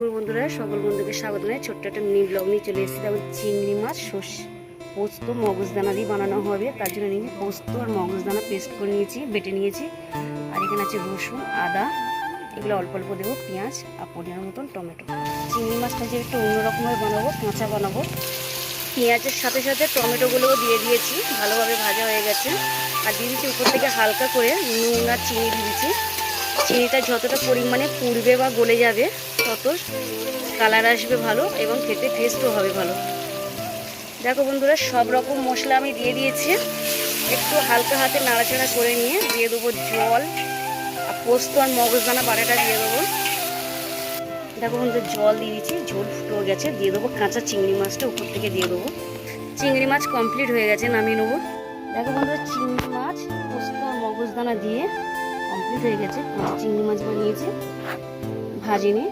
বন্ধুরা সকল বন্ধুকে স্বাগত জানাই। ছোট্ট একটা মিনি ব্লগ নিয়ে চলে এসেছি। তারপর চিংড়ি মাছ পোস্ত মগজদানা দিয়ে বানানো হবে, তার জন্য নিয়ে পোস্ত আর মগজদানা পেস্ট করে নিয়েছি, বেটে নিয়েছি। আর এখানে আছে রসুন, আদা, এগুলো অল্প অল্প দেবো, পেঁয়াজ আর পরিমাণ মতন টমেটো। চিংড়ি মাছটা যে একটু অন্যরকমভাবে বানাবো, কাঁচা বানাবো। পেঁয়াজের সাথে সাথে টমেটোগুলোও দিয়ে দিয়েছি, ভালোভাবে ভাজা হয়ে গেছে। আর দিয়ে দিচ্ছি উপর থেকে হালকা করে নুন আর চিনি দিয়ে দিচ্ছি। চিনিটা যতটা পরিমাণে পুড়বে বা গলে যাবে তত কালার আসবে ভালো এবং খেতে টেস্টও হবে ভালো। দেখো বন্ধুরা, সব রকম মশলা আমি দিয়ে দিয়েছি। একটু হালকা হাতে নাড়াচাড়া করে নিয়ে দিয়ে দেবো জল, আর পোস্ত আর মগজদানা বাটাটা দিয়ে দেবো। দেখো বন্ধুরা, জল দিয়ে দিয়েছি, ঝোল ফুটে গেছে। দিয়ে দেবো কাঁচা চিংড়ি মাছটা উপর থেকে দিয়ে দেবো। চিংড়ি মাছ কমপ্লিট হয়ে গেছে, নামিয়ে নেবো। দেখো বন্ধুরা, চিংড়ি মাছ পোস্ত আর মগজদানা দিয়ে কমপ্লিট হয়ে গেছে। চিংড়ি মাছ বানিয়েছি, ভাজিনি।